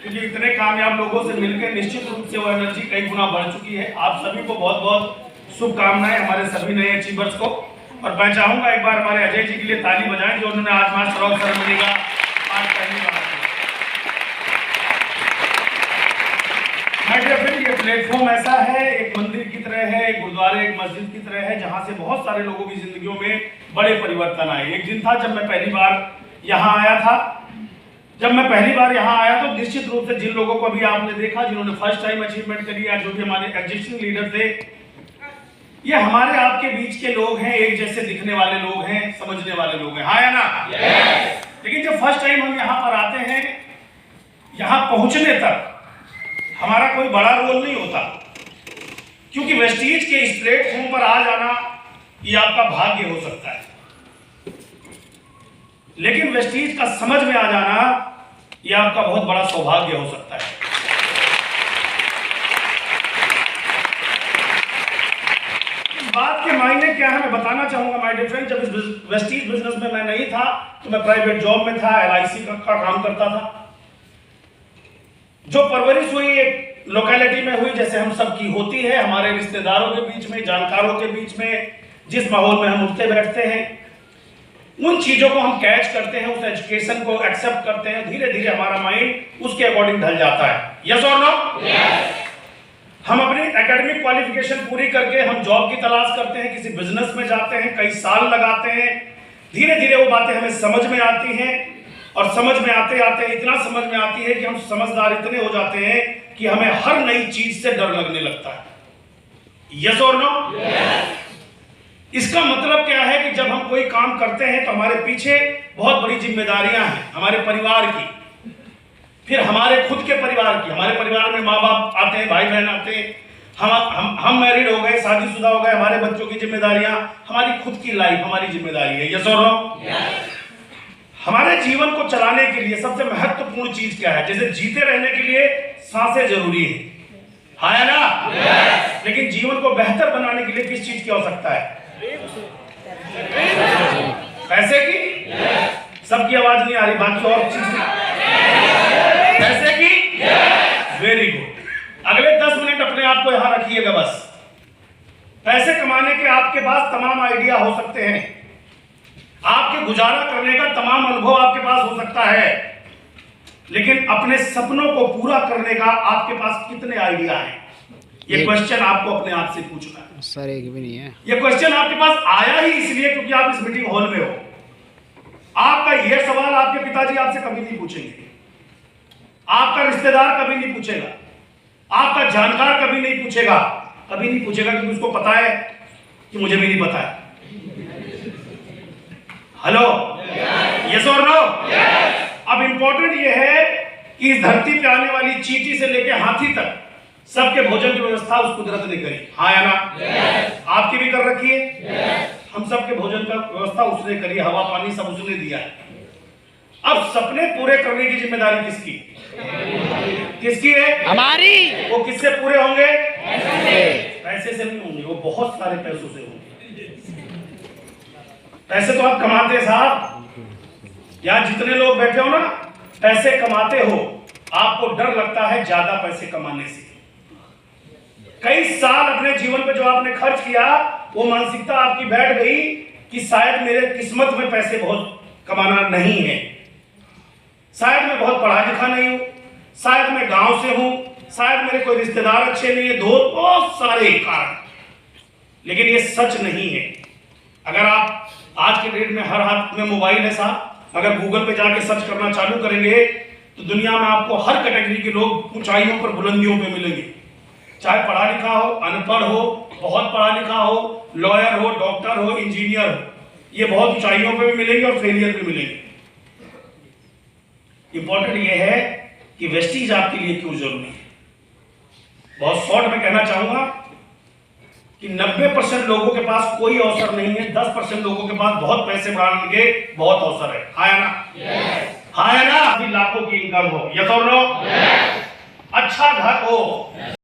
क्योंकि इतने कामयाब लोगों से मिलकर निश्चित रूप से वो एनर्जी कई गुना बढ़ चुकी है। आप सभी को बहुत बहुत शुभकामनाएं, हमारे सभी नए अचीवर्स को। और मैं चाहूंगा एक बार हमारे अजय जी के लिए ताली बजाएं जो उन्होंने आज मास्टर ऑफ सेरेमनी का आज पहली बार। ये प्लेटफॉर्म ऐसा है, एक मंदिर की तरह है, एक गुरुद्वारे, एक मस्जिद की तरह है, जहां से बहुत सारे लोगों की जिंदगियों में बड़े परिवर्तन आए। एक दिन था जब मैं पहली बार यहाँ आया था। जब मैं पहली बार यहाँ आया तो निश्चित रूप से जिन लोगों को अभी आपने देखा, जिन्होंने फर्स्ट टाइम अचीवमेंट करी या जो भी हमारे एग्जिस्टिंग लीडर थे, ये हमारे आपके बीच के लोग हैं, एक जैसे दिखने वाले लोग हैं, समझने वाले लोग हैं, हाँ या ना? लेकिन जब फर्स्ट टाइम हम यहाँ पर आते हैं, यहाँ पहुंचने तक हमारा कोई बड़ा रोल नहीं होता, क्योंकि वेस्टीज के इस प्लेटफॉर्म पर आ जाना ये आपका भाग्य हो सकता है, लेकिन वेस्टीज का समझ में आ जाना ये आपका बहुत बड़ा सौभाग्य हो सकता है। इस बात के मायने क्या है मैं बताना चाहूंगा माय डियर फ्रेंड। जब इस वेस्टीज बिजनेस में मैं नहीं था तो मैं प्राइवेट जॉब में था, LIC का काम करता था। जो परवरिश हुई एक लोकेलिटी में हुई, जैसे हम सबकी होती है, हमारे रिश्तेदारों के बीच में, जानकारों के बीच में, जिस माहौल में हम उठते बैठते हैं, उन चीजों को हम कैच करते हैं, उस एजुकेशन को एक्सेप्ट करते हैं, धीरे धीरे हमारा माइंड उसके अकॉर्डिंग ढल जाता है। यस और नो? हम अपनी एकेडमिक क्वालिफिकेशन पूरी करके हम जॉब की तलाश करते हैं, किसी बिजनेस में जाते हैं, कई साल लगाते हैं, धीरे धीरे वो बातें हमें समझ में आती हैं, और समझ में आते आते इतना समझ में आती है कि हम समझदार इतने हो जाते हैं कि हमें हर नई चीज से डर लगने लगता है। यस और नो? इसका मतलब क्या है कि जब हम कोई काम करते हैं तो हमारे पीछे बहुत बड़ी जिम्मेदारियां हैं, हमारे परिवार की, फिर हमारे खुद के परिवार की। हमारे परिवार में माँ बाप आते हैं, भाई बहन आते हैं, हम मैरिड हो गए, शादीशुदा हो गए, हमारे बच्चों की जिम्मेदारियां, हमारी खुद की लाइफ हमारी जिम्मेदारी है। यस और नो? हमारे जीवन को चलाने के लिए सबसे महत्वपूर्ण चीज क्या है? जैसे जीते रहने के लिए सांसें जरूरी है, हाँ या ना? लेकिन जीवन को बेहतर बनाने के लिए किस चीज की आवश्यकता है? पैसे की? सबकी आवाज नहीं आ रही, बाकी और चीज पैसे की? Very good. अगले 10 मिनट अपने आप को यहां रखिएगा बस। पैसे कमाने के आपके पास तमाम आइडिया हो सकते हैं, आपके गुजारा करने का तमाम अनुभव आपके पास हो सकता है, लेकिन अपने सपनों को पूरा करने का आपके पास कितने आइडिया हैं? ये क्वेश्चन आपको अपने आप से पूछना है। सर एक भी नहीं है। ये क्वेश्चन आपके पास आया ही इसलिए क्योंकि आप इस मीटिंग हॉल में हो। आपका यह सवाल आपके पिताजी आपसे कभी नहीं पूछेंगे, आपका रिश्तेदार कभी नहीं पूछेगा, आपका जानकार कभी नहीं पूछेगा, क्योंकि उसको पता है कि मुझे भी नहीं पता है। हेलो? यस और नो? अब इंपॉर्टेंट ये है कि इस धरती पे आने वाली चींटी से लेके हाथी तक सबके भोजन की व्यवस्था उस कुदरत ने करी, हाँ या ना? आपकी भी कर रखी है। हम सबके भोजन का व्यवस्था उसने करी, हवा पानी सब उसने दिया है। अब सपने पूरे करने की जिम्मेदारी किसकी? किसकी है? हमारी। वो किससे पूरे होंगे? पैसे से नहीं होंगे, वो बहुत सारे पैसों से होंगे। पैसे तो आप कमाते हैं साहब, यहां जितने लोग बैठे हो ना, पैसे कमाते हो, आपको डर लगता है ज्यादा पैसे कमाने से। कई साल अपने जीवन पे जो आपने खर्च किया, वो मानसिकता आपकी बैठ गई कि शायद मेरे किस्मत में पैसे बहुत कमाना नहीं है, शायद मैं बहुत पढ़ा लिखा नहीं हूं, शायद मैं गांव से हूं, शायद मेरे कोई रिश्तेदार अच्छे नहीं है, बहुत सारे कारण। लेकिन ये सच नहीं है। अगर आप आज के डेट में हर हाथ में मोबाइल है साहब, अगर गूगल पे जाके सर्च करना चालू करेंगे तो दुनिया में आपको हर कैटेगरी के लोग ऊंचाइयों पर, बुलंदियों पे मिलेंगे। चाहे पढ़ा लिखा हो, अनपढ़ हो, बहुत पढ़ा लिखा हो, लॉयर हो, डॉक्टर हो, इंजीनियर हो, ये बहुत ऊंचाइयों पे भी मिलेंगे और फेलियर भी मिलेंगे। इंपॉर्टेंट ये है कि वेस्टीज आपके लिए क्यों जरूरी है। बहुत शॉर्ट में कहना चाहूंगा कि 90% लोगों के पास कोई अवसर नहीं है, 10% लोगों के पास बहुत पैसे बनाने के बहुत अवसर है, हाँ या ना? हाँ या ना? अभी लाखों की इनकम हो, यस और नो? अच्छा घर हो,